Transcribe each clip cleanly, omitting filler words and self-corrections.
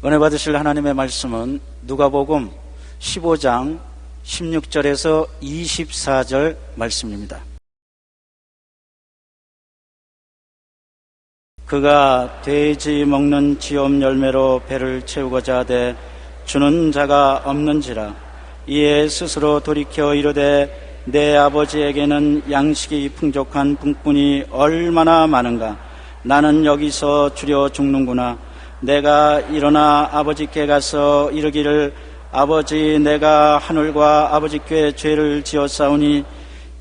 은혜 받으실 하나님의 말씀은 누가복음 15장 16절에서 24절 말씀입니다. 그가 돼지 먹는 지엄 열매로 배를 채우고자 하되 주는 자가 없는지라. 이에 스스로 돌이켜 이르되 내 아버지에게는 양식이 풍족한 분뿐이 얼마나 많은가. 나는 여기서 주려 죽는구나. 내가 일어나 아버지께 가서 이르기를 아버지, 내가 하늘과 아버지께 죄를 지었사오니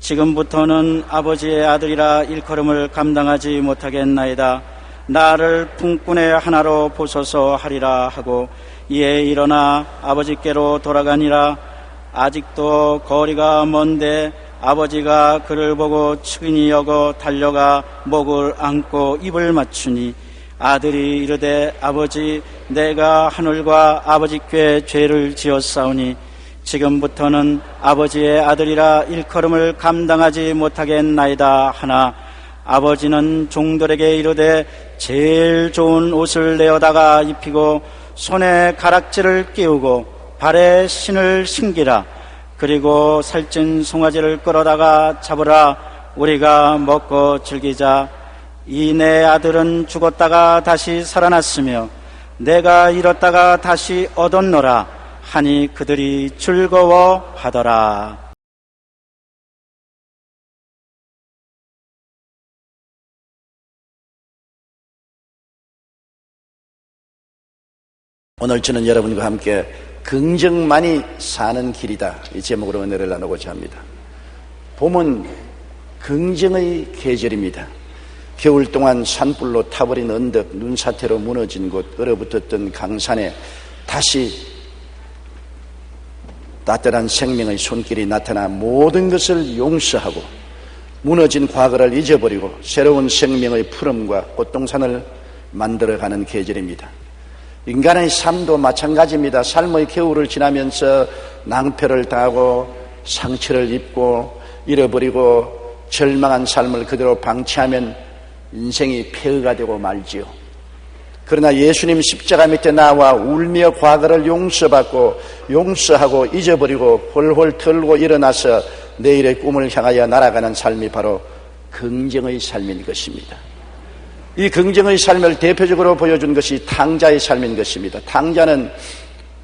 지금부터는 아버지의 아들이라 일컬음을 감당하지 못하겠나이다. 나를 품꾼의 하나로 보소서 하리라 하고 이에 일어나 아버지께로 돌아가니라. 아직도 거리가 먼데 아버지가 그를 보고 측은히 여겨 달려가 목을 안고 입을 맞추니 아들이 이르되 아버지, 내가 하늘과 아버지께 죄를 지었사오니 지금부터는 아버지의 아들이라 일컬음을 감당하지 못하겠나이다 하나 아버지는 종들에게 이르되 제일 좋은 옷을 내어다가 입히고 손에 가락지를 끼우고 발에 신을 신기라. 그리고 살찐 송아지를 끌어다가 잡으라. 우리가 먹고 즐기자. 이 내 아들은 죽었다가 다시 살아났으며 내가 잃었다가 다시 얻었노라 하니 그들이 즐거워하더라. 오늘 저는 여러분과 함께 긍정만이 사는 길이다, 이 제목으로 은혜를 나누고자 합니다. 봄은 긍정의 계절입니다. 겨울 동안 산불로 타버린 언덕, 눈사태로 무너진 곳, 얼어붙었던 강산에 다시 따뜻한 생명의 손길이 나타나 모든 것을 용서하고 무너진 과거를 잊어버리고 새로운 생명의 푸름과 꽃동산을 만들어가는 계절입니다. 인간의 삶도 마찬가지입니다. 삶의 겨울을 지나면서 낭패를 당하고 상처를 입고 잃어버리고 절망한 삶을 그대로 방치하면 인생이 폐허가 되고 말지요. 그러나 예수님 십자가 밑에 나와 울며 과거를 용서하고 잊어버리고 홀홀 털고 일어나서 내일의 꿈을 향하여 날아가는 삶이 바로 긍정의 삶인 것입니다. 이 긍정의 삶을 대표적으로 보여준 것이 탕자의 삶인 것입니다. 탕자는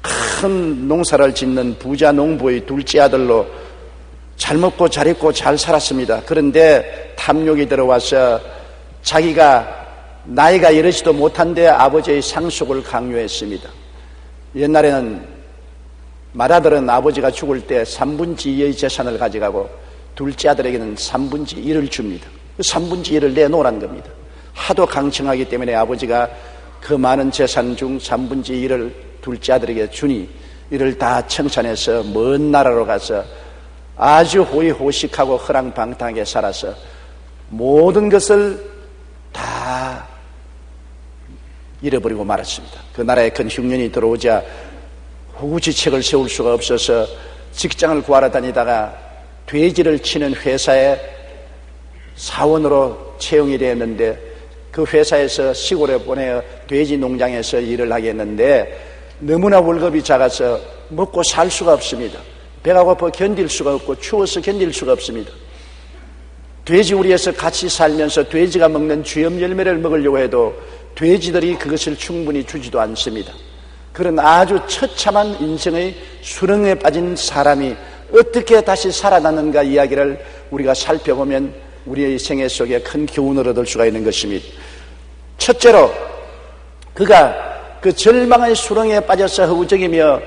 큰 농사를 짓는 부자 농부의 둘째 아들로 잘 먹고 잘 입고 잘 살았습니다. 그런데 탐욕이 들어와서 자기가 나이가 이르지도 못한데 아버지의 상속을 강요했습니다. 옛날에는 맏아들은 아버지가 죽을 때 3분의 2의 재산을 가져가고 둘째 아들에게는 3분의 1을 줍니다. 그 3분의 1을 내놓으라는 겁니다. 하도 강청하기 때문에 아버지가 그 많은 재산 중 3분의 1을 둘째 아들에게 주니 이를 다 청산해서 먼 나라로 가서 아주 호의호식하고 허랑방탕하게 살아서 모든 것을 다 잃어버리고 말았습니다. 그 나라에 큰 흉년이 들어오자 후지책을 세울 수가 없어서 직장을 구하러 다니다가 돼지를 치는 회사에 사원으로 채용이 되었는데 그 회사에서 시골에 보내어 돼지 농장에서 일을 하게 했는데 너무나 월급이 작아서 먹고 살 수가 없습니다. 배가 고파 견딜 수가 없고 추워서 견딜 수가 없습니다. 돼지우리에서 같이 살면서 돼지가 먹는 쥐엄 열매를 먹으려고 해도 돼지들이 그것을 충분히 주지도 않습니다. 그런 아주 처참한 인생의 수렁에 빠진 사람이 어떻게 다시 살아나는가 이야기를 우리가 살펴보면 우리의 생애 속에 큰 교훈을 얻을 수가 있는 것입니다. 첫째로 그가 그 절망의 수렁에 빠져서 허우적이며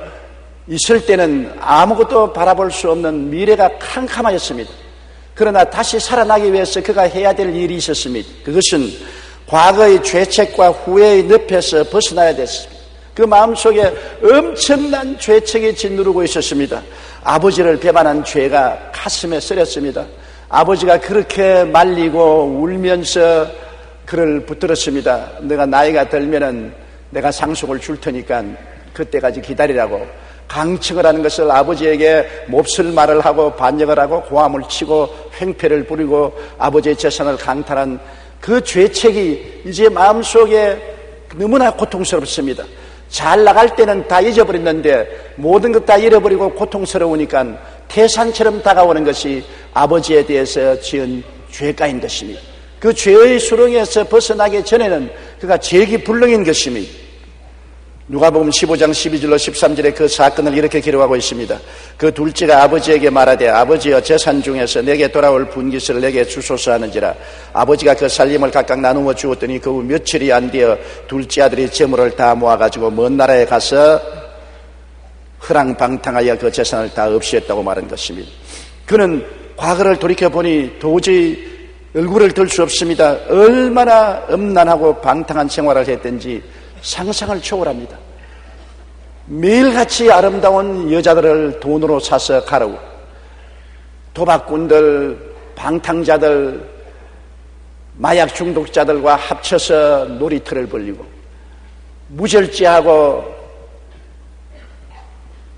있을 때는 아무것도 바라볼 수 없는 미래가 캄캄하였습니다. 그러나 다시 살아나기 위해서 그가 해야 될 일이 있었습니다. 그것은 과거의 죄책과 후회의 늪에서 벗어나야 됐습니다. 그 마음속에 엄청난 죄책이 짓누르고 있었습니다. 아버지를 배반한 죄가 가슴에 쓰렸습니다. 아버지가 그렇게 말리고 울면서 그를 붙들었습니다. 내가 나이가 들면은 내가 상속을 줄 테니까 그때까지 기다리라고 강청을 하는 것을 아버지에게 몹쓸 말을 하고 반역을 하고 고함을 치고 횡패를 부리고 아버지의 재산을 강탈한 그 죄책이 이제 마음속에 너무나 고통스럽습니다. 잘 나갈 때는 다 잊어버렸는데 모든 것 다 잃어버리고 고통스러우니까 태산처럼 다가오는 것이 아버지에 대해서 지은 죄가인 것입니다. 그 죄의 수렁에서 벗어나기 전에는 그가 재기불능인 것입니다. 누가복음 15장 12절로 13절에 그 사건을 이렇게 기록하고 있습니다. 그 둘째가 아버지에게 말하되 아버지여 재산 중에서 내게 돌아올 분깃을 내게 주소서 하는지라. 아버지가 그 살림을 각각 나누어 주었더니 그 후 며칠이 안 되어 둘째 아들이 재물을 다 모아가지고 먼 나라에 가서 허랑방탕하여 그 재산을 다 없이했다고 말한 것입니다. 그는 과거를 돌이켜보니 도저히 얼굴을 들 수 없습니다. 얼마나 음란하고 방탕한 생활을 했든지 상상을 초월합니다. 매일같이 아름다운 여자들을 돈으로 사서 가르고 도박꾼들, 방탕자들, 마약 중독자들과 합쳐서 놀이터를 벌리고 무절제하고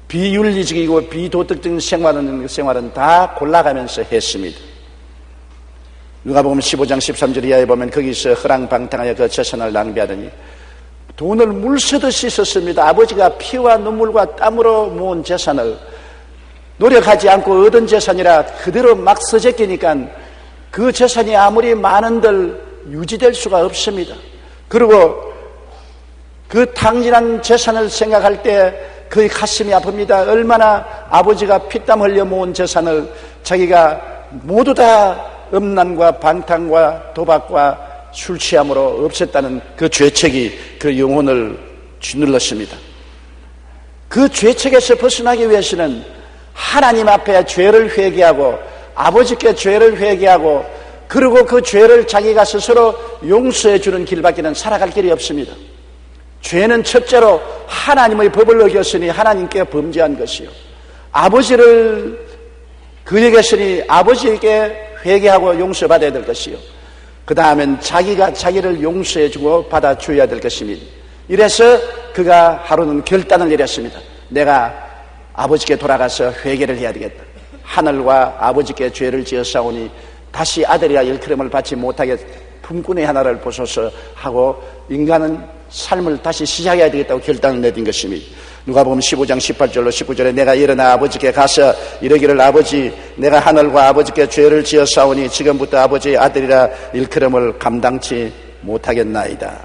비윤리적이고 비도덕적인 생활은 다 골라가면서 했습니다. 누가복음 15장 13절 이하에 보면 거기서 허랑방탕하여 그 재산을 낭비하더니 돈을 물쓰듯이 썼습니다. 아버지가 피와 눈물과 땀으로 모은 재산을 노력하지 않고 얻은 재산이라 그대로 막 써제끼니까 그 재산이 아무리 많은들 유지될 수가 없습니다. 그리고 그 탕진한 재산을 생각할 때 그의 가슴이 아픕니다. 얼마나 아버지가 피땀 흘려 모은 재산을 자기가 모두 다 음란과 방탕과 도박과 술 취함으로 없앴다는 그 죄책이 그 영혼을 짓눌렀습니다. 그 죄책에서 벗어나기 위해서는 하나님 앞에 죄를 회개하고 아버지께 죄를 회개하고 그리고 그 죄를 자기가 스스로 용서해 주는 길밖에는 살아갈 길이 없습니다. 죄는 첫째로 하나님의 법을 어겼으니 하나님께 범죄한 것이요, 아버지를 그에게서니 아버지에게 회개하고 용서받아야 될 것이요, 그 다음엔 자기가 자기를 용서해주고 받아줘야 될 것입니다. 이래서 그가 하루는 결단을 내렸습니다. 내가 아버지께 돌아가서 회개를 해야 되겠다. 하늘과 아버지께 죄를 지었사오니 다시 아들이라 일컬음을 받지 못하게 품꾼의 하나를 보소서 하고 인간은 삶을 다시 시작해야 되겠다고 결단을 내린 것입니다. 누가복음 15장 18절로 19절에 내가 일어나 아버지께 가서 이르기를 아버지 내가 하늘과 아버지께 죄를 지었사오니 지금부터 아버지의 아들이라 일컬음을 감당치 못하겠나이다.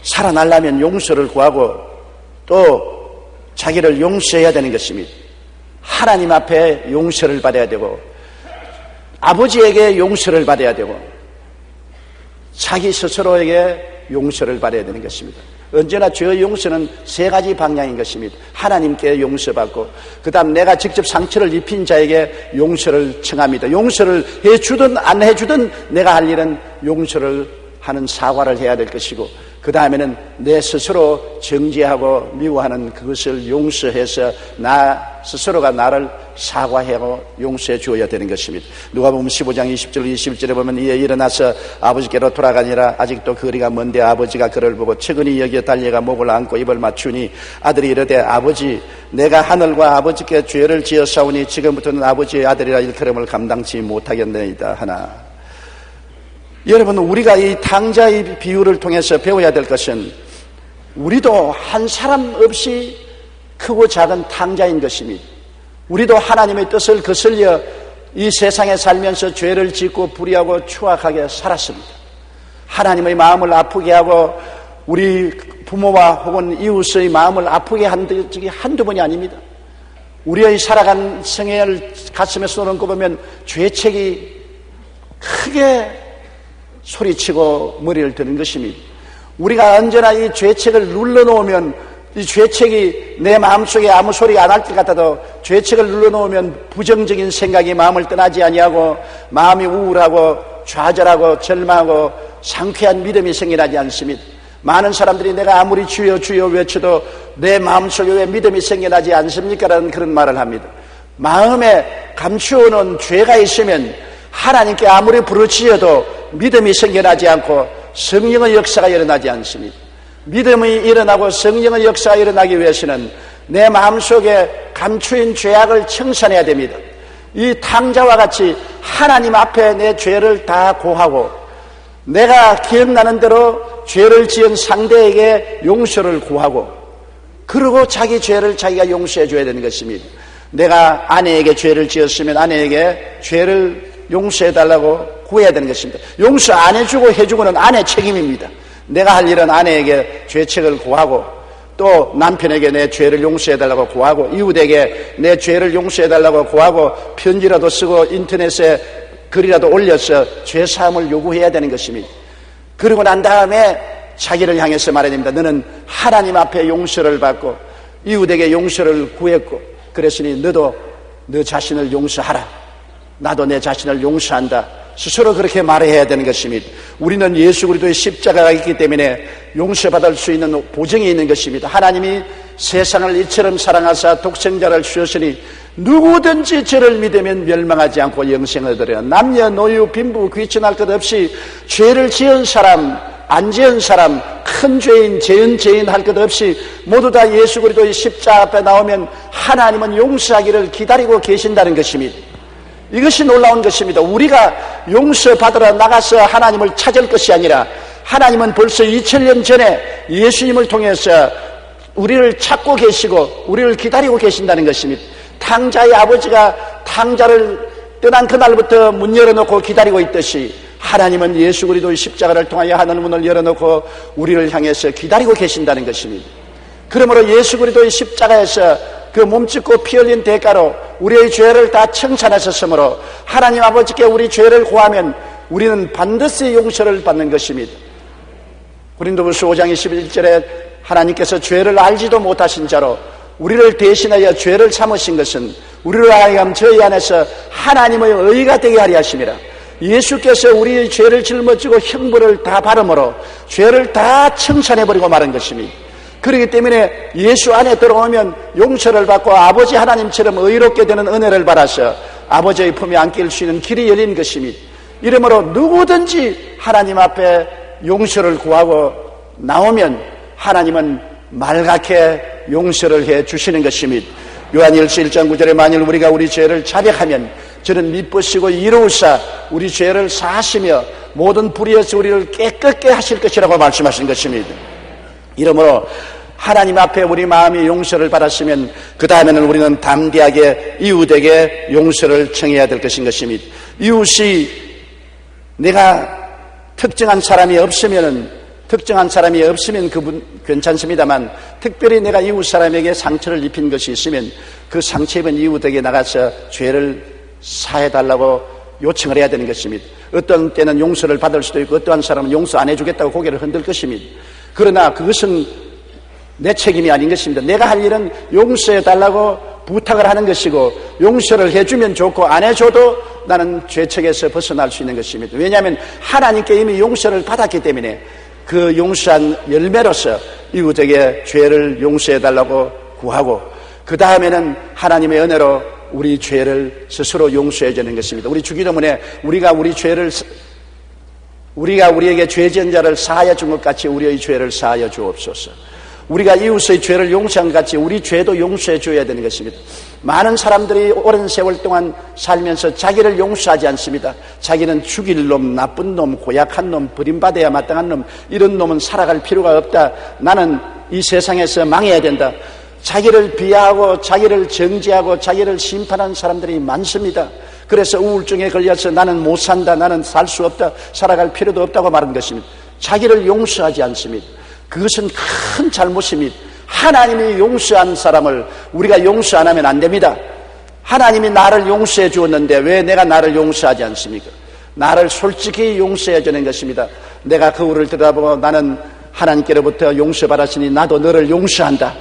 살아나려면 용서를 구하고 또 자기를 용서해야 되는 것입니다. 하나님 앞에 용서를 받아야 되고 아버지에게 용서를 받아야 되고 자기 스스로에게 용서를 받아야 되는 것입니다. 언제나 죄의 용서는 세 가지 방향인 것입니다. 하나님께 용서받고 그 다음 내가 직접 상처를 입힌 자에게 용서를 청합니다. 용서를 해주든 안 해주든 내가 할 일은 용서를 하는 사과를 해야 될 것이고 그 다음에는 내 스스로 정죄하고 미워하는 그것을 용서해서 나 스스로가 나를 사과하고 용서해 주어야 되는 것입니다. 누가복음 15장 20절 21절에 보면 이에 일어나서 아버지께로 돌아가니라. 아직도 거리가 먼데 아버지가 그를 보고 측은히 여기에 달려가 목을 안고 입을 맞추니 아들이 이르되 아버지 내가 하늘과 아버지께 죄를 지었사오니 지금부터는 아버지의 아들이라 일컬음을 감당치 못하겠나이다 하나. 여러분, 우리가 이 탕자의 비유를 통해서 배워야 될 것은 우리도 한 사람 없이 크고 작은 탕자인 것입니다. 우리도 하나님의 뜻을 거슬려 이 세상에 살면서 죄를 짓고 불의하고 추악하게 살았습니다. 하나님의 마음을 아프게 하고 우리 부모와 혹은 이웃의 마음을 아프게 한 적이 한두 번이 아닙니다. 우리의 살아간 생애를 가슴에서 놓고 보면 죄책이 크게 소리치고 머리를 드는 것입니다. 우리가 언제나 이 죄책을 눌러놓으면 이 죄책이 내 마음속에 아무 소리 안 할 것 같아도 죄책을 눌러놓으면 부정적인 생각이 마음을 떠나지 아니하고 마음이 우울하고 좌절하고 절망하고 상쾌한 믿음이 생겨나지 않습니다. 많은 사람들이 내가 아무리 주여 주여 외쳐도 내 마음속에 왜 믿음이 생겨나지 않습니까? 라는 그런 말을 합니다. 마음에 감추어놓은 죄가 있으면 하나님께 아무리 부르짖어도 믿음이 생겨나지 않고 성령의 역사가 일어나지 않습니다. 믿음이 일어나고 성령의 역사가 일어나기 위해서는 내 마음속에 감추인 죄악을 청산해야 됩니다. 이 탕자와 같이 하나님 앞에 내 죄를 다 고하고 내가 기억나는 대로 죄를 지은 상대에게 용서를 구하고 그리고 자기 죄를 자기가 용서해 줘야 되는 것입니다. 내가 아내에게 죄를 지었으면 아내에게 죄를 용서해 달라고 구해야 되는 것입니다. 용서 안 해주고 해주고는 아내 책임입니다. 내가 할 일은 아내에게 죄책을 구하고 또 남편에게 내 죄를 용서해 달라고 구하고 이웃에게 내 죄를 용서해 달라고 구하고 편지라도 쓰고 인터넷에 글이라도 올려서 죄사함을 요구해야 되는 것입니다. 그러고 난 다음에 자기를 향해서 말해야 됩니다. 너는 하나님 앞에 용서를 받고 이웃에게 용서를 구했고 그랬으니 너도 너 자신을 용서하라. 나도 내 자신을 용서한다. 스스로 그렇게 말해야 되는 것입니다. 우리는 예수 그리스도의 십자가가 있기 때문에 용서받을 수 있는 보증이 있는 것입니다. 하나님이 세상을 이처럼 사랑하사 독생자를 주셨으니 누구든지 저를 믿으면 멸망하지 않고 영생을 얻으리라. 남녀 노유 빈부 귀천할 것 없이 죄를 지은 사람 안 지은 사람 큰 죄인 죄인 할 것 없이 모두 다 예수 그리스도의 십자가 앞에 나오면 하나님은 용서하기를 기다리고 계신다는 것입니다. 이것이 놀라운 것입니다. 우리가 용서받으러 나가서 하나님을 찾을 것이 아니라 하나님은 벌써 2000년 전에 예수님을 통해서 우리를 찾고 계시고 우리를 기다리고 계신다는 것입니다. 탕자의 아버지가 탕자를 떠난 그날부터 문 열어놓고 기다리고 있듯이 하나님은 예수 그리스도의 십자가를 통하여 하늘 문을 열어놓고 우리를 향해서 기다리고 계신다는 것입니다. 그러므로 예수 그리스도의 십자가에서 그 몸짓고 피 흘린 대가로 우리의 죄를 다 청산하셨으므로 하나님 아버지께 우리 죄를 구하면 우리는 반드시 용서를 받는 것입니다. 고린도후서 5장 21절에 하나님께서 죄를 알지도 못하신 자로 우리를 대신하여 죄를 삼으신 것은 우리를 하여금 저희 안에서 하나님의 의가 되게 하려 하심이라. 예수께서 우리의 죄를 짊어지고 형벌을 다 받음으로 죄를 다 청산해버리고 마른 것입니다. 그렇기 때문에 예수 안에 들어오면 용서를 받고 아버지 하나님처럼 의롭게 되는 은혜를 받아서 아버지의 품에 안길 수 있는 길이 열린 것입니다. 이러므로 누구든지 하나님 앞에 용서를 구하고 나오면 하나님은 말갛게 용서를 해 주시는 것입니다. 요한일서 1장 9절에 만일 우리가 우리 죄를 자백하면 저는 미쁘시고 이로우사 우리 죄를 사하시며 모든 불의에서 우리를 깨끗게 하실 것이라고 말씀하신 것입니다. 이러므로 하나님 앞에 우리 마음이 용서를 받았으면 그 다음에는 우리는 담대하게 이웃에게 용서를 청해야 될 것인 것입니다. 이웃이 내가 특정한 사람이 없으면 그분 괜찮습니다만 특별히 내가 이웃 사람에게 상처를 입힌 것이 있으면 그 상처 입은 이웃에게 나가서 죄를 사해달라고 요청을 해야 되는 것입니다. 어떤 때는 용서를 받을 수도 있고 어떠한 사람은 용서 안 해주겠다고 고개를 흔들 것입니다. 그러나 그것은 내 책임이 아닌 것입니다. 내가 할 일은 용서해달라고 부탁을 하는 것이고 용서를 해주면 좋고 안 해줘도 나는 죄책에서 벗어날 수 있는 것입니다. 왜냐하면 하나님께 이미 용서를 받았기 때문에 그 용서한 열매로서 이웃에게 죄를 용서해달라고 구하고 그 다음에는 하나님의 은혜로 우리 죄를 스스로 용서해 주는 것입니다. 우리 주기도문에 우리가 우리에게 죄 지은 자를 사하여 준 것 같이 우리의 죄를 사하여 주옵소서. 우리가 이웃의 죄를 용서한 것 같이 우리 죄도 용서해 줘야 되는 것입니다. 많은 사람들이 오랜 세월 동안 살면서 자기를 용서하지 않습니다. 자기는 죽일 놈, 나쁜 놈, 고약한 놈, 버림받아야 마땅한 놈, 이런 놈은 살아갈 필요가 없다. 나는 이 세상에서 망해야 된다. 자기를 비하하고 자기를 정죄하고 자기를 심판하는 사람들이 많습니다. 그래서 우울증에 걸려서 나는 못 산다, 나는 살 수 없다, 살아갈 필요도 없다고 말하는 것입니다. 자기를 용서하지 않습니다. 그것은 큰 잘못입니다. 하나님이 용서한 사람을 우리가 용서 안 하면 안 됩니다. 하나님이 나를 용서해 주었는데 왜 내가 나를 용서하지 않습니까? 나를 솔직히 용서해 주는 것입니다. 내가 거울을 들여다보고 나는 하나님께로부터 용서받았으니 나도 너를 용서한다.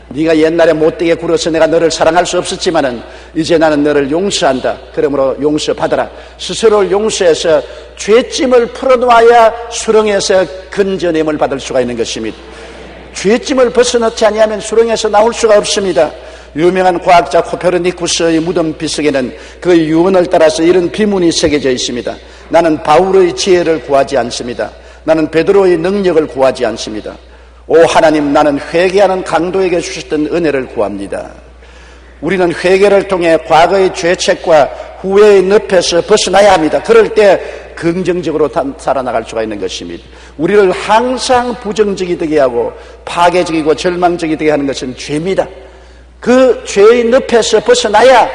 네가 옛날에 못되게 굴어서 내가 너를 사랑할 수 없었지만은 이제 나는 너를 용서한다. 그러므로 용서받아라. 스스로를 용서해서 죄짐을 풀어놓아야 수렁에서 건져냄을 받을 수가 있는 것입니다. 죄짐을 벗어놓지 아니하면 수렁에서 나올 수가 없습니다. 유명한 과학자 코페르니쿠스의 무덤 비석에는 그 유언을 따라서 이런 비문이 새겨져 있습니다. 나는 바울의 지혜를 구하지 않습니다. 나는 베드로의 능력을 구하지 않습니다. 오 하나님, 나는 회개하는 강도에게 주셨던 은혜를 구합니다. 우리는 회개를 통해 과거의 죄책과 후회의 늪에서 벗어나야 합니다. 그럴 때 긍정적으로 살아나갈 수가 있는 것입니다. 우리를 항상 부정적이게 하고 파괴적이고 절망적이게 하는 것은 죄입니다. 그 죄의 늪에서 벗어나야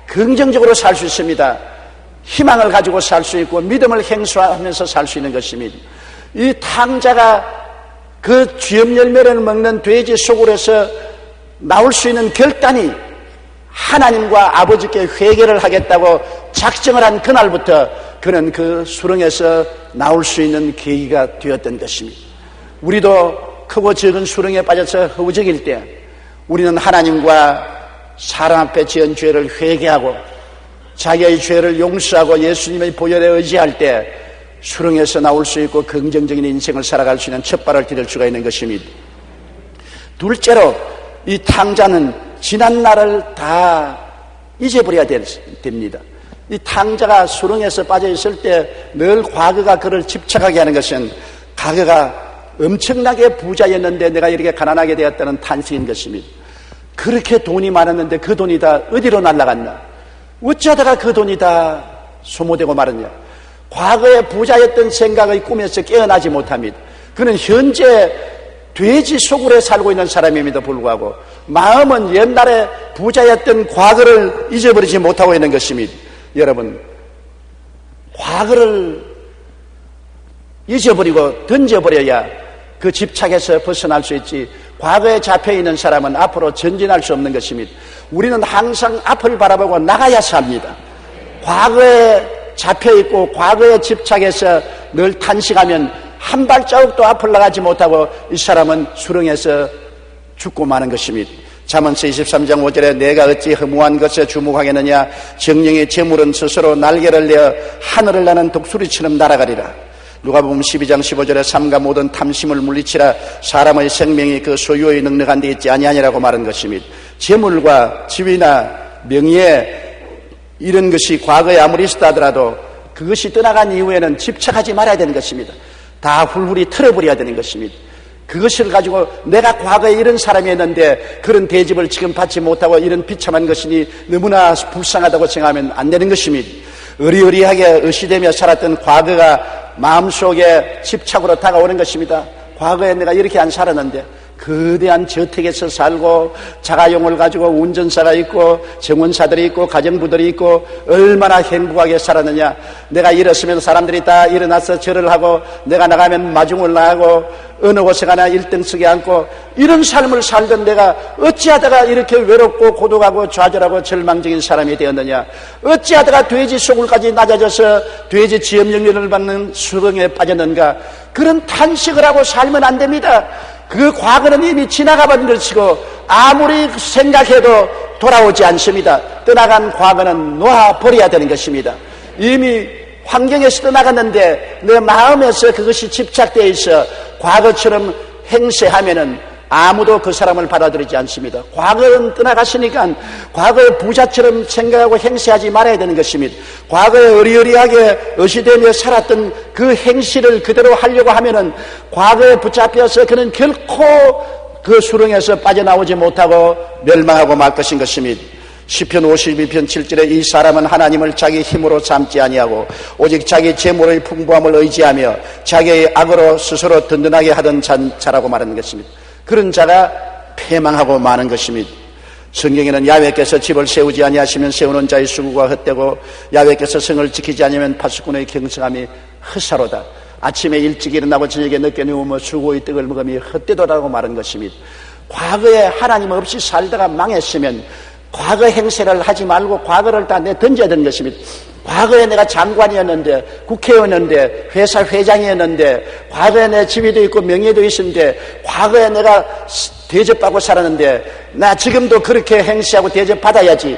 긍정적으로 살 수 있습니다. 희망을 가지고 살 수 있고 믿음을 행수하면서 살 수 있는 것입니다. 이 탕자가 그 쥐염 열매를 먹는 돼지 소굴에서 나올 수 있는 결단이 하나님과 아버지께 회개를 하겠다고 작정을 한 그날부터 그는 그 수렁에서 나올 수 있는 계기가 되었던 것입니다. 우리도 크고 적은 수렁에 빠져서 허우적일 때 우리는 하나님과 사람 앞에 지은 죄를 회개하고 자기의 죄를 용서하고 예수님의 보혈에 의지할 때 수렁에서 나올 수 있고 긍정적인 인생을 살아갈 수 있는 첫 발을 디딜 수가 있는 것입니다. 둘째로 이 탕자는 지난 날을 다 잊어버려야 됩니다. 이 탕자가 수렁에서 빠져있을 때 늘 과거가 그를 집착하게 하는 것은 과거가 엄청나게 부자였는데 내가 이렇게 가난하게 되었다는 탄식인 것입니다. 그렇게 돈이 많았는데 그 돈이 다 어디로 날아갔나? 어쩌다가 그 돈이 다 소모되고 말았냐? 과거에 부자였던 생각의 꿈에서 깨어나지 못합니다. 그는 현재 돼지 소굴에 살고 있는 사람임에도 불구하고 마음은 옛날에 부자였던 과거를 잊어버리지 못하고 있는 것입니다. 여러분, 과거를 잊어버리고 던져버려야 그 집착에서 벗어날 수 있지, 과거에 잡혀있는 사람은 앞으로 전진할 수 없는 것입니다. 우리는 항상 앞을 바라보고 나가야 삽니다. 과거에 잡혀있고 과거에 집착해서 늘 탄식하면 한 발자국도 앞을 나가지 못하고 이 사람은 수렁에서 죽고 마는 것입니다. 잠언서 23장 5절에 내가 어찌 허무한 것에 주목하겠느냐, 정령의 재물은 스스로 날개를 내어 하늘을 나는 독수리처럼 날아가리라. 누가복음 12장 15절에 삼가 모든 탐심을 물리치라. 사람의 생명이 그 소유의 넉넉한 데 있지 아니하니라고 말한 것입니다. 재물과 지위나 명예 이런 것이 과거에 아무리 있었다 하더라도 그것이 떠나간 이후에는 집착하지 말아야 되는 것입니다. 다 훌훌히 털어버려야 되는 것입니다. 그것을 가지고 내가 과거에 이런 사람이었는데 그런 대접을 지금 받지 못하고 이런 비참한 것이니 너무나 불쌍하다고 생각하면 안 되는 것입니다. 의리의리하게 의시되며 살았던 과거가 마음속에 집착으로 다가오는 것입니다. 과거에 내가 이렇게 안 살았는데, 거대한 저택에서 살고 자가용을 가지고 운전사가 있고 정원사들이 있고 가정부들이 있고 얼마나 행복하게 살았느냐. 내가 일었으면 사람들이 다 일어나서 절을 하고 내가 나가면 마중을 나가고 어느 곳에 가나 1등석에 앉고 이런 삶을 살던 내가 어찌하다가 이렇게 외롭고 고독하고 좌절하고 절망적인 사람이 되었느냐. 어찌하다가 돼지 소굴까지 낮아져서 돼지 지염령리를 받는 수렁에 빠졌는가. 그런 탄식을 하고 살면 안 됩니다. 그 과거는 이미 지나가버린 것이고 아무리 생각해도 돌아오지 않습니다. 떠나간 과거는 놓아버려야 되는 것입니다. 이미 환경에서 떠나갔는데 내 마음에서 그것이 집착되어 있어 과거처럼 행세하면은 아무도 그 사람을 받아들이지 않습니다. 과거는 떠나갔으니까 과거의 부자처럼 생각하고 행세하지 말아야 되는 것입니다. 과거에 의리의리하게 의시되며 살았던 그 행실을 그대로 하려고 하면은 과거에 붙잡혀서 그는 결코 그 수렁에서 빠져나오지 못하고 멸망하고 말 것인 것입니다. 시편 52편 7절에 이 사람은 하나님을 자기 힘으로 삼지 아니하고 오직 자기 재물의 풍부함을 의지하며 자기의 악으로 스스로 든든하게 하던 자라고 말하는 것입니다. 그런 자가 패망하고 마는 것입니다. 성경에는 야훼께서 집을 세우지 아니하시면 세우는 자의 수고가 헛되고 야훼께서 성을 지키지 아니하면 파수꾼의 경성함이 헛사로다. 아침에 일찍 일어나고 저녁에 늦게 누우며 수고의 떡을 먹음이 헛되도라고 말한 것입니다. 과거에 하나님 없이 살다가 망했으면 과거 행세를 하지 말고 과거를 다 내던져야 되는 것입니다. 과거에 내가 장관이었는데, 국회의원이었는데, 회사 회장이었는데, 과거에 내 지위도 있고 명예도 있었는데, 과거에 내가 대접받고 살았는데 나 지금도 그렇게 행세하고 대접받아야지.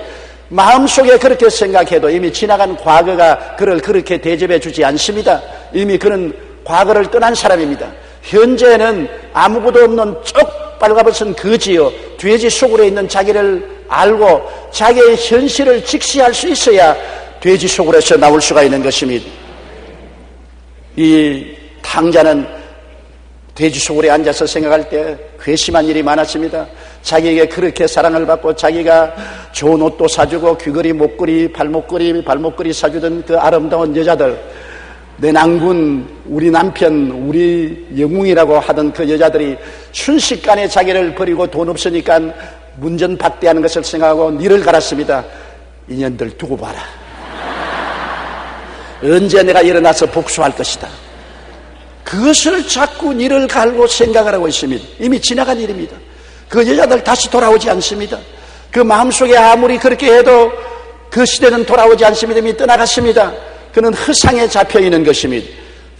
마음속에 그렇게 생각해도 이미 지나간 과거가 그를 그렇게 대접해 주지 않습니다. 이미 그는 과거를 떠난 사람입니다. 현재는 아무것도 없는 쪽 빨가벗은 거지요. 돼지 속으로 있는 자기를 알고 자기의 현실을 직시할 수 있어야 돼지 속으로서 나올 수가 있는 것입니다. 이 탕자는 돼지 소굴에 앉아서 생각할 때 괘씸한 일이 많았습니다. 자기에게 그렇게 사랑을 받고 자기가 좋은 옷도 사주고 귀걸이, 목걸이, 발목걸이 사주던 그 아름다운 여자들, 내 낭군, 우리 남편, 우리 영웅이라고 하던 그 여자들이 순식간에 자기를 버리고 돈 없으니까 문전박대하는 것을 생각하고 니를 갈았습니다. 인연들 두고 봐라. 언제 내가 일어나서 복수할 것이다. 그것을 자꾸 니를 갈고 생각을 하고 있습니다. 이미 지나간 일입니다. 그 여자들 다시 돌아오지 않습니다. 그 마음속에 아무리 그렇게 해도 그 시대는 돌아오지 않습니다. 이미 떠나갔습니다. 그는 허상에 잡혀있는 것입니다.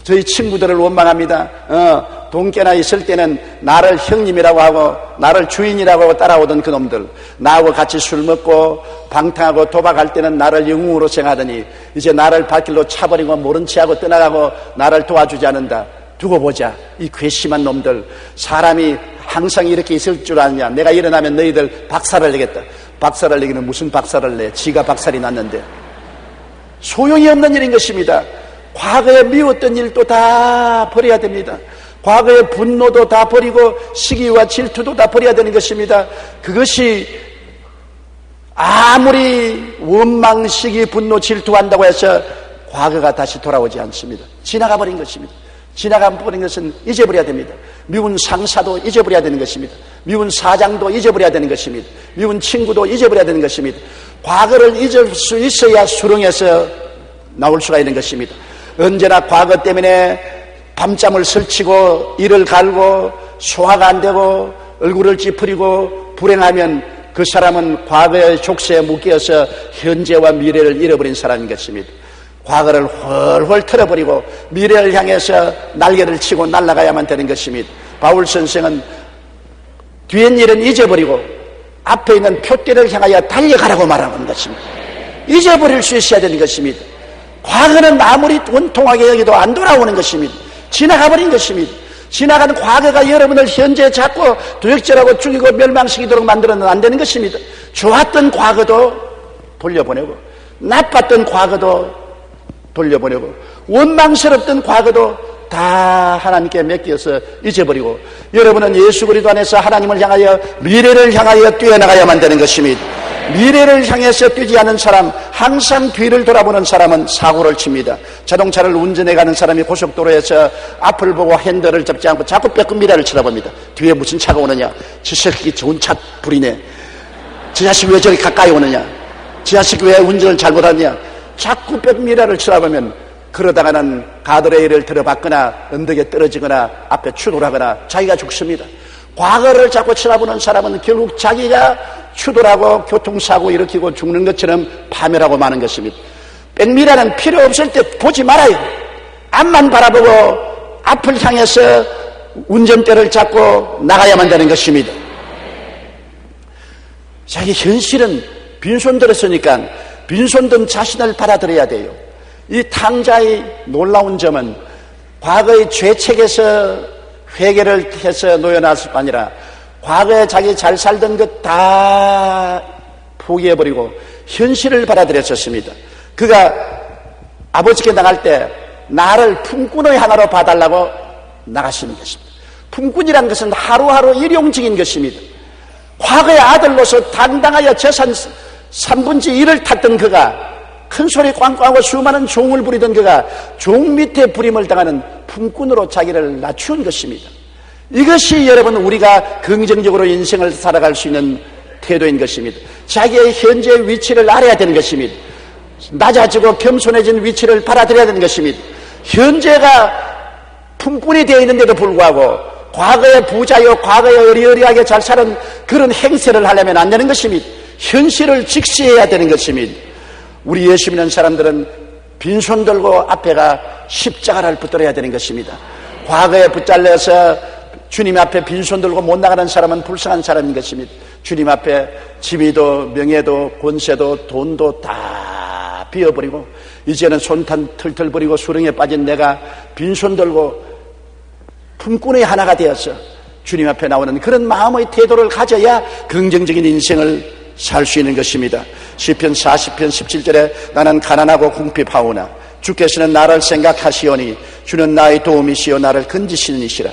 저희 친구들을 원망합니다. 동계나 있을 때는 나를 형님이라고 하고 나를 주인이라고 하고 따라오던 그놈들, 나하고 같이 술 먹고 방탕하고 도박할 때는 나를 영웅으로 생각하더니 이제 나를 발길로 차버리고 모른 체하고 떠나가고 나를 도와주지 않는다. 두고 보자. 이 괘씸한 놈들, 사람이 항상 이렇게 있을 줄 아느냐. 내가 일어나면 너희들 박살을 내겠다. 박살을 내기는 무슨 박살을 내? 지가 박살이 났는데. 소용이 없는 일인 것입니다. 과거에 미웠던 일도 다 버려야 됩니다. 과거의 분노도 다 버리고 시기와 질투도 다 버려야 되는 것입니다. 그것이 아무리 원망, 시기, 분노, 질투한다고 해서 과거가 다시 돌아오지 않습니다. 지나가 버린 것입니다. 지나가 버린 것은 잊어버려야 됩니다. 미운 상사도 잊어버려야 되는 것입니다. 미운 사장도 잊어버려야 되는 것입니다. 미운 친구도 잊어버려야 되는 것입니다. 과거를 잊을 수 있어야 수렁에서 나올 수가 있는 것입니다. 언제나 과거 때문에 밤잠을 설치고 이를 갈고 소화가 안 되고 얼굴을 찌푸리고 불행하면 그 사람은 과거의 족쇄에 묶여서 현재와 미래를 잃어버린 사람인 것입니다. 과거를 훨훨 털어버리고 미래를 향해서 날개를 치고 날아가야만 되는 것입니다. 바울 선생은 뒤엔 일은 잊어버리고 앞에 있는 표대를 향하여 달려가라고 말하는 것입니다. 잊어버릴 수 있어야 되는 것입니다. 과거는 아무리 원통하게 여기도 안 돌아오는 것입니다. 지나가버린 것입니다. 지나가는 과거가 여러분을 현재에 자꾸 도역질하고 죽이고 멸망시키도록 만들어는 안 되는 것입니다. 좋았던 과거도 돌려보내고 나빴던 과거도 돌려보내고 원망스럽던 과거도 다 하나님께 맡겨서 잊어버리고 여러분은 예수 그리스도 안에서 하나님을 향하여 미래를 향하여 뛰어나가야만 되는 것입니다. 미래를 향해서 뛰지 않은 사람, 항상 뒤를 돌아보는 사람은 사고를 칩니다. 자동차를 운전해가는 사람이 고속도로에서 앞을 보고 핸들을 잡지 않고 자꾸 뺏고 미래를 쳐다봅니다. 뒤에 무슨 차가 오느냐, 저 새끼 좋은 차 부리네, 저 자식 왜 저리 가까이 오느냐, 저 자식 왜 운전을 잘못하느냐, 자꾸 뺏고 미래를 쳐다보면 그러다가는 가드레일을 들어박거나 언덕에 떨어지거나 앞에 추돌하거나 자기가 죽습니다. 과거를 자꾸 쳐다보는 사람은 결국 자기가 추돌하고 교통사고 일으키고 죽는 것처럼 파멸하고 마는 것입니다. 백미라는 필요 없을 때 보지 말아요. 앞만 바라보고 앞을 향해서 운전대를 잡고 나가야만 되는 것입니다. 자기 현실은 빈손 들었으니까 빈손 든 자신을 받아들여야 돼요. 이 탕자의 놀라운 점은 과거의 죄책에서 회개를 해서 놓여놨을 뿐 아니라 과거에 자기 잘 살던 것 다 포기해버리고 현실을 받아들였었습니다. 그가 아버지께 나갈 때 나를 품꾼의 하나로 봐달라고 나가시는 것입니다. 품꾼이라는 것은 하루하루 일용직인 것입니다. 과거의 아들로서 당당하여 재산 3분의 1을 탔던 그가 큰 소리 꽝꽝하고 수많은 종을 부리던 그가 종 밑에 부림을 당하는 품꾼으로 자기를 낮춘 것입니다. 이것이 여러분 우리가 긍정적으로 인생을 살아갈 수 있는 태도인 것입니다. 자기의 현재 위치를 알아야 되는 것입니다. 낮아지고 겸손해진 위치를 받아들여야 되는 것입니다. 현재가 품꾼이 되어 있는데도 불구하고 과거의 부자요 과거에 어리어리하게 잘 사는 그런 행세를 하려면 안 되는 것입니다. 현실을 직시해야 되는 것입니다. 우리 예수 믿는 사람들은 빈손 들고 앞에가 십자가를 붙들어야 되는 것입니다. 과거에 붙잡려서 주님 앞에 빈손 들고 못 나가는 사람은 불쌍한 사람인 것입니다. 주님 앞에 지위도 명예도 권세도 돈도 다 비워버리고 이제는 손탄 털털 버리고 수렁에 빠진 내가 빈손 들고 품꾼의 하나가 되어서 주님 앞에 나오는 그런 마음의 태도를 가져야 긍정적인 인생을 살 수 있는 것입니다. 시편 40편 17절에 나는 가난하고 궁핍하오나 주께서는 나를 생각하시오니 주는 나의 도움이시오 나를 건지시는 이시라.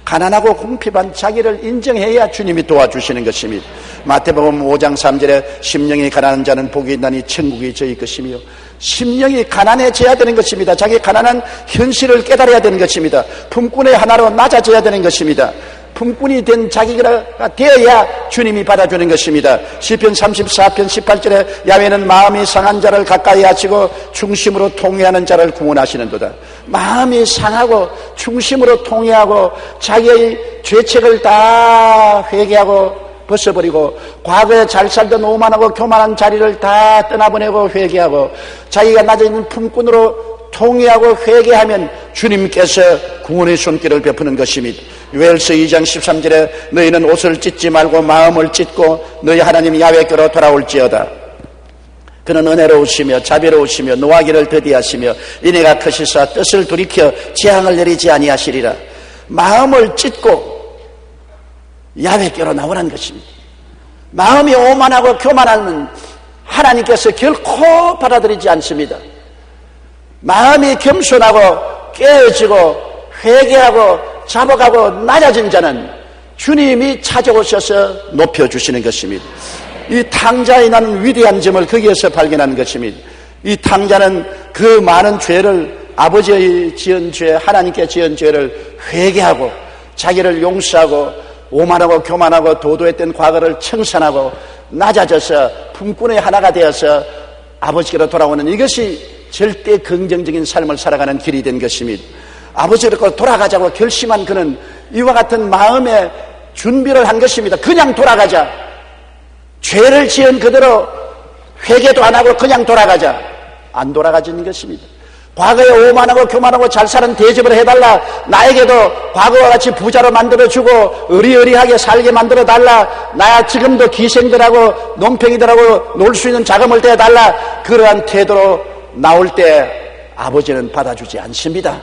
가난하고 궁핍한 자기를 인정해야 주님이 도와주시는 것입니다. 마태복음 5장 3절에 심령이 가난한 자는 복이 있나니 천국이 저희 것이며, 심령이 가난해져야 되는 것입니다. 자기 가난한 현실을 깨달아야 되는 것입니다. 품꾼의 하나로 낮아져야 되는 것입니다. 품꾼이 된 자기가 되어야 주님이 받아주는 것입니다. 시편 34편 18절에 야훼는 마음이 상한 자를 가까이 하시고 중심으로 통회하는 자를 구원하시는도다. 마음이 상하고 중심으로 통회하고 자기의 죄책을 다 회개하고 벗어버리고 과거에 잘 살던 오만하고 교만한 자리를 다 떠나보내고 회개하고 자기가 낮아 있는 품꾼으로 통회하고 회개하면 주님께서 구원의 손길을 베푸는 것입니다. 요엘서 2장 13절에 너희는 옷을 찢지 말고 마음을 찢고 너희 하나님 야훼께로 돌아올지어다. 그는 은혜로우시며 자비로우시며 노하기를 더디하시며 인애가 크시사 뜻을 돌이켜 재앙을 내리지 아니하시리라. 마음을 찢고 야훼께로 나오라는 것입니다. 마음이 오만하고 교만하면 하나님께서 결코 받아들이지 않습니다. 마음이 겸손하고 깨어지고 회개하고 잡아가고 낮아진 자는 주님이 찾아오셔서 높여주시는 것입니다. 이 탕자에 나는 위대한 점을 거기에서 발견하는 것입니다. 이 탕자는 그 많은 죄를, 아버지의 지은 죄, 하나님께 지은 죄를 회개하고 자기를 용서하고 오만하고 교만하고 도도했던 과거를 청산하고 낮아져서 품꾼의 하나가 되어서 아버지께로 돌아오는, 이것이 절대 긍정적인 삶을 살아가는 길이 된 것입니다. 아버지로 돌아가자고 결심한 그는 이와 같은 마음의 준비를 한 것입니다. 그냥 돌아가자. 죄를 지은 그대로 회개도 안 하고 그냥 돌아가자. 안 돌아가지는 것입니다. 과거에 오만하고 교만하고 잘 사는 대접을 해달라. 나에게도 과거와 같이 부자로 만들어주고 의리의리하게 살게 만들어달라. 나야 지금도 기생들하고 논팽이들하고 놀 수 있는 자금을 떼달라. 그러한 태도로 나올 때 아버지는 받아주지 않습니다.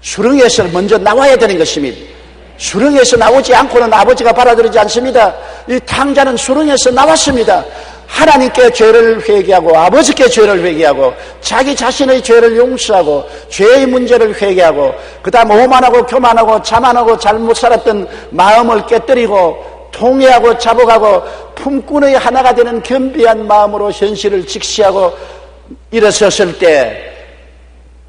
수렁에서 먼저 나와야 되는 것입니다. 수렁에서 나오지 않고는 아버지가 받아들이지 않습니다. 이 탕자는 수렁에서 나왔습니다. 하나님께 죄를 회개하고 아버지께 죄를 회개하고 자기 자신의 죄를 용서하고 죄의 문제를 회개하고 그 다음 오만하고 교만하고 자만하고 잘못 살았던 마음을 깨뜨리고 통회하고 잡아가고 품꾼의 하나가 되는 겸비한 마음으로 현실을 직시하고 일어섰을 때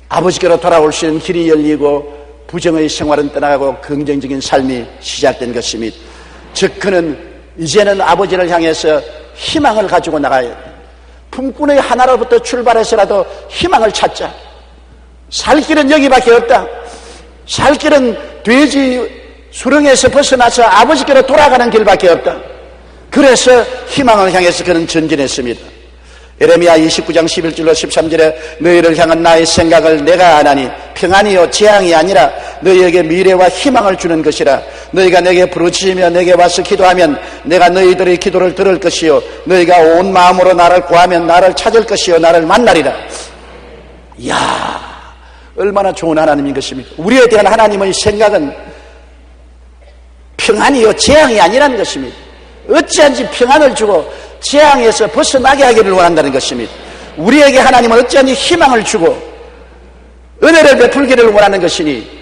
아버지께로 돌아올 수 있는 길이 열리고 부정의 생활은 떠나가고 긍정적인 삶이 시작된 것입니다. 즉 그는 이제는 아버지를 향해서 희망을 가지고 나가야 돼요. 품꾼의 하나로부터 출발해서라도 희망을 찾자. 살 길은 여기밖에 없다. 살 길은 돼지 수렁에서 벗어나서 아버지께로 돌아가는 길밖에 없다. 그래서 희망을 향해서 그는 전진했습니다. 예레미야 29장 11절로 13절에 너희를 향한 나의 생각을 내가 아나니 평안이요 재앙이 아니라 너희에게 미래와 희망을 주는 것이라. 너희가 내게 부르짖으며 내게 와서 기도하면 내가 너희들의 기도를 들을 것이요 너희가 온 마음으로 나를 구하면 나를 찾을 것이요 나를 만나리라. 이야, 얼마나 좋은 하나님인 것입니까? 우리에 대한 하나님의 생각은 평안이요 재앙이 아니라는 것입니다. 어찌한지 평안을 주고 재앙에서 벗어나게 하기를 원한다는 것입니다. 우리에게 하나님은 어찌하니 희망을 주고 은혜를 베풀기를 원하는 것이니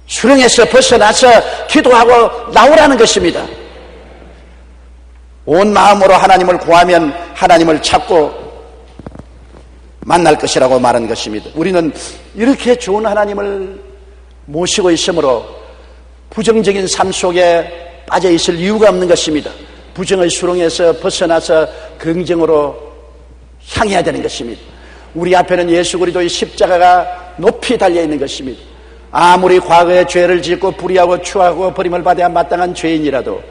수렁에서 벗어나서 기도하고 나오라는 것입니다. 온 마음으로 하나님을 구하면 하나님을 찾고 만날 것이라고 말한 것입니다. 우리는 이렇게 좋은 하나님을 모시고 있으므로 부정적인 삶 속에 빠져 있을 이유가 없는 것입니다. 부정의 수렁에서 벗어나서 긍정으로 향해야 되는 것입니다. 우리 앞에는 예수 그리스도의 십자가가 높이 달려있는 것입니다. 아무리 과거에 죄를 짓고 불의하고 추하고 버림을 받아야 마땅한 죄인이라도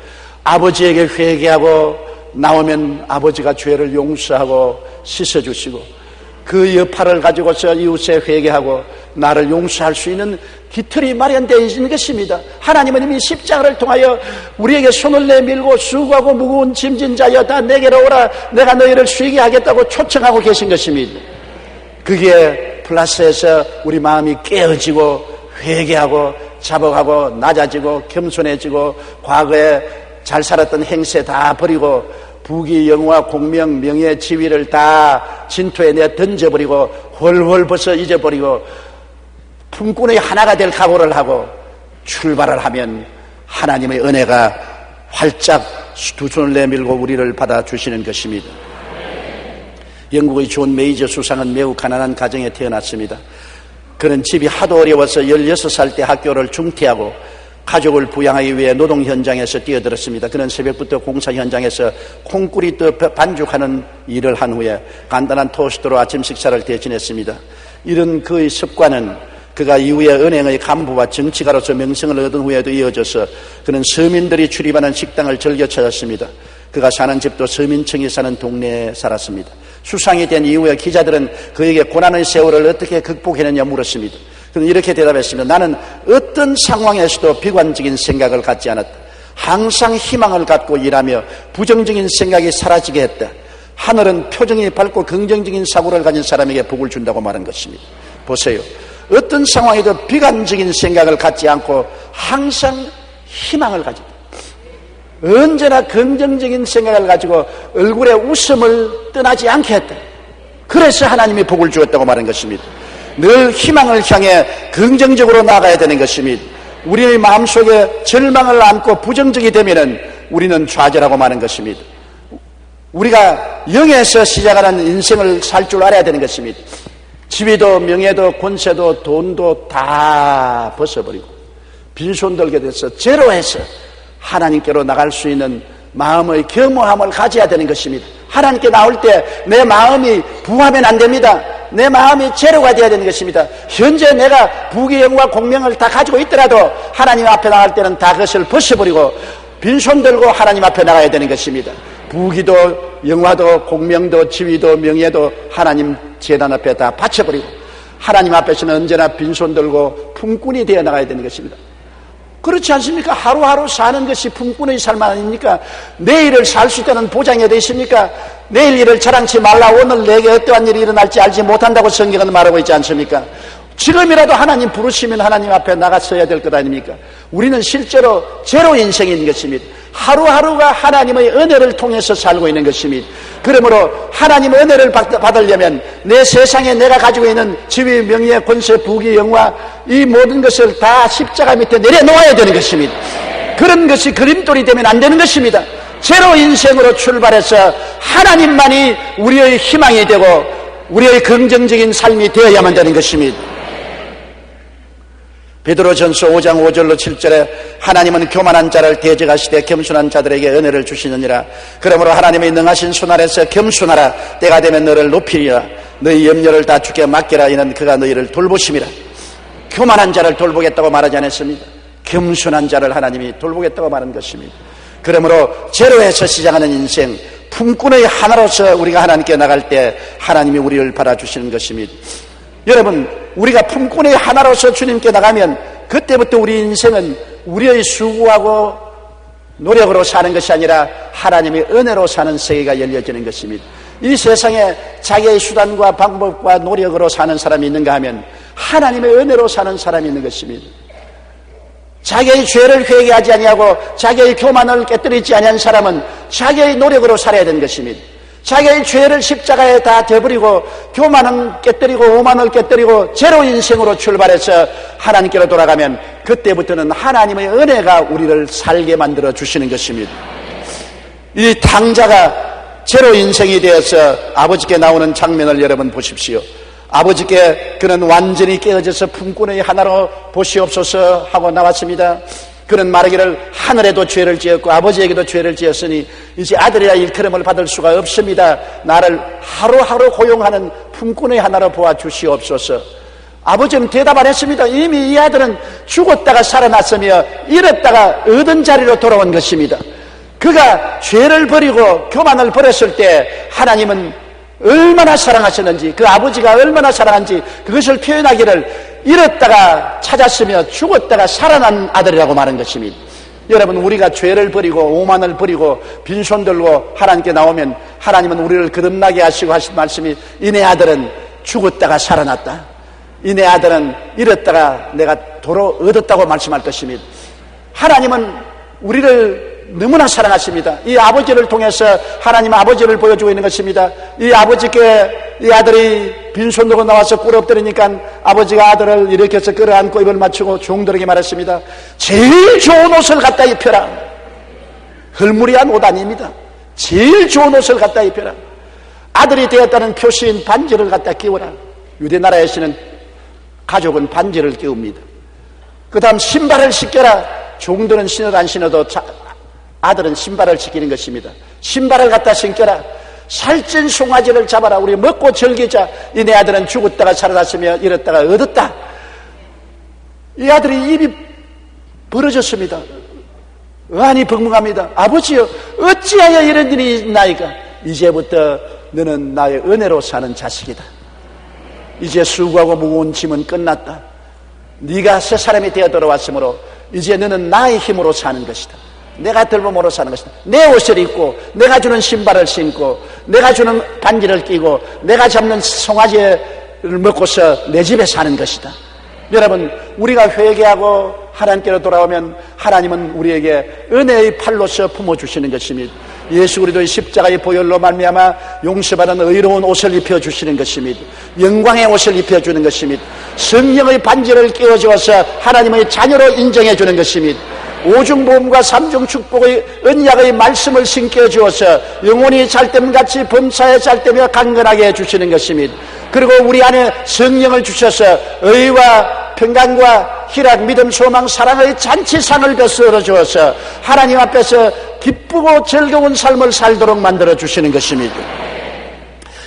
아버지에게 회개하고 나오면 아버지가 죄를 용서하고 씻어주시고 그 여파를 가지고서 이웃에 회개하고 나를 용서할 수 있는 기틀이 마련되어 있는 것입니다. 하나님은 이미 십자가를 통하여 우리에게 손을 내밀고 수고하고 무거운 짐진 자여 다 내게로 오라 내가 너희를 쉬게 하겠다고 초청하고 계신 것입니다. 그게 플러스해서 우리 마음이 깨어지고 회개하고 잡아가고 낮아지고 겸손해지고 과거에 잘 살았던 행세 다 버리고 부귀 영화 공명 명예 지위를 다 진토에 내 던져버리고 헐헐 벗어 잊어버리고 품꾼의 하나가 될 각오를 하고 출발을 하면 하나님의 은혜가 활짝 두 손을 내밀고 우리를 받아주시는 것입니다. 영국의 존 메이저 수상은 매우 가난한 가정에 태어났습니다. 그는 집이 하도 어려워서 16살 때 학교를 중퇴하고 가족을 부양하기 위해 노동 현장에서 뛰어들었습니다. 그는 새벽부터 공사 현장에서 콩꾸리 떠 반죽하는 일을 한 후에 간단한 토스트로 아침 식사를 대신했습니다. 이런 그의 습관은 그가 이후에 은행의 간부와 정치가로서 명성을 얻은 후에도 이어져서 그는 서민들이 출입하는 식당을 즐겨 찾았습니다. 그가 사는 집도 서민층이 사는 동네에 살았습니다. 수상이 된 이후에 기자들은 그에게 고난의 세월을 어떻게 극복해냈냐 물었습니다. 그는 이렇게 대답했습니다. 나는 어떤 상황에서도 비관적인 생각을 갖지 않았다. 항상 희망을 갖고 일하며 부정적인 생각이 사라지게 했다. 하늘은 표정이 밝고 긍정적인 사고를 가진 사람에게 복을 준다고 말한 것입니다. 보세요. 어떤 상황에도 비관적인 생각을 갖지 않고 항상 희망을 가지고 언제나 긍정적인 생각을 가지고 얼굴에 웃음을 떠나지 않게 했다. 그래서 하나님이 복을 주었다고 말한 것입니다. 늘 희망을 향해 긍정적으로 나아가야 되는 것입니다. 우리의 마음속에 절망을 안고 부정적이 되면 우리는 좌절하고 마는 것입니다. 우리가 영에서 시작하는 인생을 살 줄 알아야 되는 것입니다. 지위도 명예도 권세도 돈도 다 벗어버리고 빈손 들게 돼서 제로에서 하나님께로 나갈 수 있는 마음의 겸허함을 가져야 되는 것입니다. 하나님께 나올 때 내 마음이 부하면 안 됩니다. 내 마음이 제로가 되어야 되는 것입니다. 현재 내가 부귀영화 공명을 다 가지고 있더라도 하나님 앞에 나갈 때는 다 그것을 벗어버리고 빈손 들고 하나님 앞에 나가야 되는 것입니다. 부귀도 영화도 공명도 지위도 명예도 하나님 제단 앞에 다 바쳐버리고 하나님 앞에서는 언제나 빈손 들고 품꾼이 되어 나가야 되는 것입니다. 그렇지 않습니까? 하루하루 사는 것이 품꾼의 삶 아닙니까? 내일을 살 수 있다는 보장이 어디 있습니까? 내일 일을 자랑치 말라. 오늘 내게 어떠한 일이 일어날지 알지 못한다고 성경은 말하고 있지 않습니까? 지금이라도 하나님 부르시면 하나님 앞에 나갔어야 될 것 아닙니까? 우리는 실제로 제로 인생인 것입니다. 하루하루가 하나님의 은혜를 통해서 살고 있는 것입니다. 그러므로 하나님의 은혜를 받으려면 내 세상에 내가 가지고 있는 지위, 명예, 권세, 부귀, 영화 이 모든 것을 다 십자가 밑에 내려놓아야 되는 것입니다. 그런 것이 그림돌이 되면 안 되는 것입니다. 제로 인생으로 출발해서 하나님만이 우리의 희망이 되고 우리의 긍정적인 삶이 되어야만 되는 것입니다. 베드로전서 5장 5절로 7절에 하나님은 교만한 자를 대적하시되 겸손한 자들에게 은혜를 주시느니라. 그러므로 하나님의 능하신 손 아래서 겸손하라. 때가 되면 너를 높이리라. 너희 염려를 다 주께 맡기라. 이는 그가 너희를 돌보심이라. 교만한 자를 돌보겠다고 말하지 않았습니다. 겸손한 자를 하나님이 돌보겠다고 말한 것입니다. 그러므로 제로에서 시작하는 인생, 품꾼의 하나로서 우리가 하나님께 나갈 때 하나님이 우리를 받아주시는 것입니다. 여러분, 우리가 품꾼의 하나로서 주님께 나가면 그때부터 우리 인생은 우리의 수고하고 노력으로 사는 것이 아니라 하나님의 은혜로 사는 세계가 열려지는 것입니다. 이 세상에 자기의 수단과 방법과 노력으로 사는 사람이 있는가 하면 하나님의 은혜로 사는 사람이 있는 것입니다. 자기의 죄를 회개하지 아니하고 자기의 교만을 깨뜨리지 아니한 사람은 자기의 노력으로 살아야 되는 것입니다. 자기의 죄를 십자가에 다 되버리고 교만은 깨뜨리고 오만을 깨뜨리고 제로 인생으로 출발해서 하나님께로 돌아가면 그때부터는 하나님의 은혜가 우리를 살게 만들어 주시는 것입니다. 이 탕자가 제로 인생이 되어서 아버지께 나오는 장면을 여러분 보십시오. 아버지께 그는 완전히 깨어져서 품꾼의 하나로 보시옵소서 하고 나왔습니다. 그는 말하기를 하늘에도 죄를 지었고 아버지에게도 죄를 지었으니 이제 아들이라 일컬음을 받을 수가 없습니다. 나를 하루하루 고용하는 품꾼의 하나로 보아주시옵소서. 아버지는 대답 안 했습니다. 이미 이 아들은 죽었다가 살아났으며 잃었다가 얻은 자리로 돌아온 것입니다. 그가 죄를 버리고 교만을 버렸을 때 하나님은 얼마나 사랑하셨는지, 그 아버지가 얼마나 사랑한지 그것을 표현하기를 잃었다가 찾았으며 죽었다가 살아난 아들이라고 말한 것입니다. 여러분, 우리가 죄를 버리고 오만을 버리고 빈손 들고 하나님께 나오면 하나님은 우리를 거듭나게 하시고 하신 말씀이 이내 아들은 죽었다가 살아났다. 이내 아들은 잃었다가 내가 도로 얻었다고 말씀할 것입니다. 하나님은 우리를 너무나 사랑하십니다. 이 아버지를 통해서 하나님 아버지를 보여주고 있는 것입니다. 이 아버지께 이 아들이 빈손으로 나와서 꿇어 엎드리니까 아버지가 아들을 일으켜서 끌어안고 입을 맞추고 종들에게 말했습니다. 제일 좋은 옷을 갖다 입혀라. 헐무리한 옷 아닙니다. 제일 좋은 옷을 갖다 입혀라. 아들이 되었다는 표시인 반지를 갖다 끼워라. 유대 나라에서는 가족은 반지를 끼웁니다. 그 다음 신발을 신겨라. 종들은 신어도 안 신어도 아들은 신발을 신기는 것입니다. 신발을 갖다 신겨라. 살찐 송아지를 잡아라. 우리 먹고 즐기자. 이 내 아들은 죽었다가 살아났으며 잃었다가 얻었다. 이 아들이 입이 벌어졌습니다. 의안이 벙벙합니다. 아버지여, 어찌하여 이런 일이 있나이까? 이제부터 너는 나의 은혜로 사는 자식이다. 이제 수고하고 무거운 짐은 끝났다. 네가 새 사람이 되어 돌아왔으므로 이제 너는 나의 힘으로 사는 것이다. 내가 들범으로 사는 것이다. 내 옷을 입고 내가 주는 신발을 신고 내가 주는 반지를 끼고 내가 잡는 송아지를 먹고서 내 집에 사는 것이다. 여러분, 우리가 회개하고 하나님께로 돌아오면 하나님은 우리에게 은혜의 팔로서 품어주시는 것입니다. 예수 그리스도의 십자가의 보혈로 말미암아 용서받은 의로운 옷을 입혀주시는 것입니다. 영광의 옷을 입혀주는 것입니다. 성령의 반지를 끼워주어서 하나님의 자녀로 인정해주는 것입니다. 오중보험과 삼중축복의 언약의 말씀을 신겨 주어서 영혼이 잘됨같이 범사에 잘되며 강건하게 해주시는 것입니다. 그리고 우리 안에 성령을 주셔서 의와 평강과 희락, 믿음, 소망, 사랑의 잔치상을 베풀어 주어서 하나님 앞에서 기쁘고 즐거운 삶을 살도록 만들어 주시는 것입니다.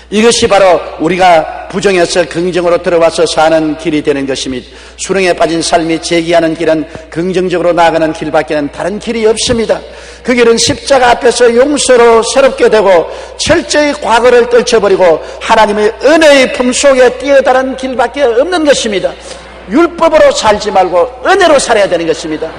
이것이 바로 우리가 부정에서 긍정으로 들어와서 사는 길이 되는 것입니다. 수렁에 빠진 삶이 재기하는 길은 긍정적으로 나아가는 길밖에는 다른 길이 없습니다. 그 길은 십자가 앞에서 용서로 새롭게 되고 철저히 과거를 떨쳐버리고 하나님의 은혜의 품속에 뛰어다른 길밖에 없는 것입니다. 율법으로 살지 말고 은혜로 살아야 되는 것입니다.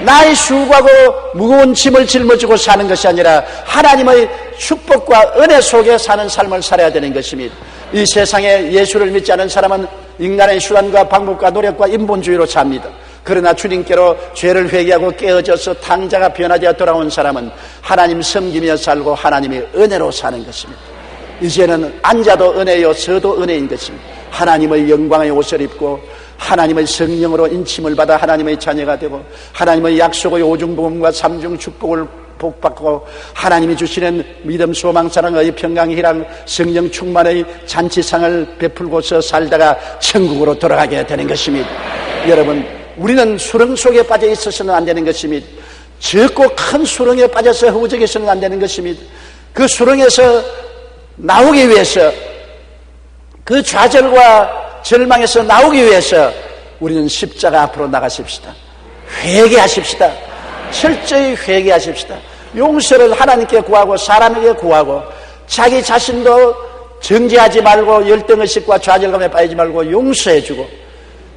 나의 수고하고 무거운 짐을 짊어지고 사는 것이 아니라 하나님의 축복과 은혜 속에 사는 삶을 살아야 되는 것입니다. 이 세상에 예수를 믿지 않은 사람은 인간의 수단과 방법과 노력과 인본주의로 삽니다. 그러나 주님께로 죄를 회개하고 깨어져서 탕자가 변화되어 돌아온 사람은 하나님 섬기며 살고 하나님의 은혜로 사는 것입니다. 이제는 앉아도 은혜요 서도 은혜인 것입니다. 하나님의 영광의 옷을 입고 하나님의 성령으로 인침을 받아 하나님의 자녀가 되고 하나님의 약속의 오중복음과 삼중축복을 복받고 하나님이 주시는 믿음, 소망, 사랑의 평강, 희랑, 성령 충만의 잔치상을 베풀고서 살다가 천국으로 돌아가게 되는 것입니다. 여러분, 우리는 수렁 속에 빠져 있어서는 안 되는 것입니다. 적고 큰 수렁에 빠져서 허우적해서는 안 되는 것입니다. 그 수렁에서 나오기 위해서, 그 좌절과 절망에서 나오기 위해서 우리는 십자가 앞으로 나가십시다. 회개하십시다. 철저히 회개하십시다. 용서를 하나님께 구하고 사람에게 구하고 자기 자신도 정죄하지 말고 열등의식과 좌절감에 빠지지 말고 용서해주고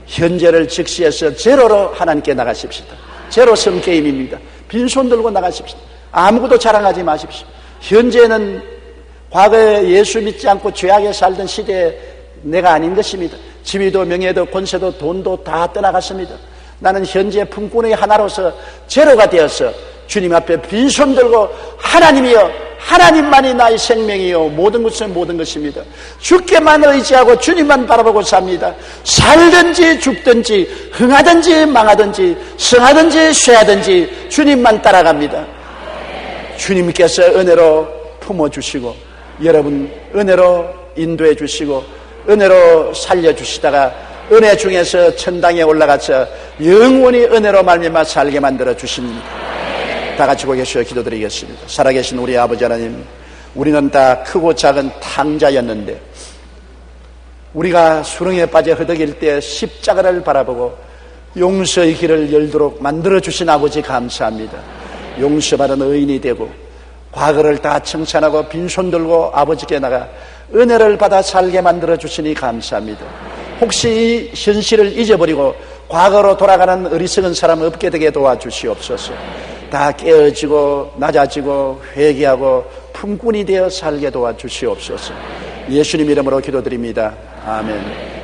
현재를 직시해서 제로로 하나님께 나가십시다. 제로 성게임입니다. 빈손 들고 나가십시다. 아무것도 자랑하지 마십시오. 현재는 과거에 예수 믿지 않고 죄악에 살던 시대에 내가 아닌 것입니다. 지위도 명예도 권세도 돈도 다 떠나갔습니다. 나는 현재 품꾼의 하나로서 제로가 되어서 주님 앞에 빈손 들고 하나님이여, 하나님만이 나의 생명이요 모든 것은 모든 것입니다. 주께만 의지하고 주님만 바라보고 삽니다. 살든지 죽든지 흥하든지 망하든지 성하든지 쇠하든지 주님만 따라갑니다. 주님께서 은혜로 품어주시고 여러분 은혜로 인도해 주시고 은혜로 살려주시다가 은혜 중에서 천당에 올라가서 영원히 은혜로 말미암아 살게 만들어 주십니다. 다 같이 고개 숙여 기도드리겠습니다. 살아계신 우리 아버지 하나님, 우리는 다 크고 작은 탕자였는데 우리가 수렁에 빠져 허덕일 때 십자가를 바라보고 용서의 길을 열도록 만들어 주신 아버지 감사합니다. 용서받은 의인이 되고 과거를 다 청산하고 빈손 들고 아버지께 나가 은혜를 받아 살게 만들어 주시니 감사합니다. 혹시 이 현실을 잊어버리고 과거로 돌아가는 어리석은 사람 없게 되게 도와주시옵소서. 다 깨어지고 낮아지고 회개하고 품꾼이 되어 살게 도와주시옵소서. 예수님 이름으로 기도드립니다. 아멘.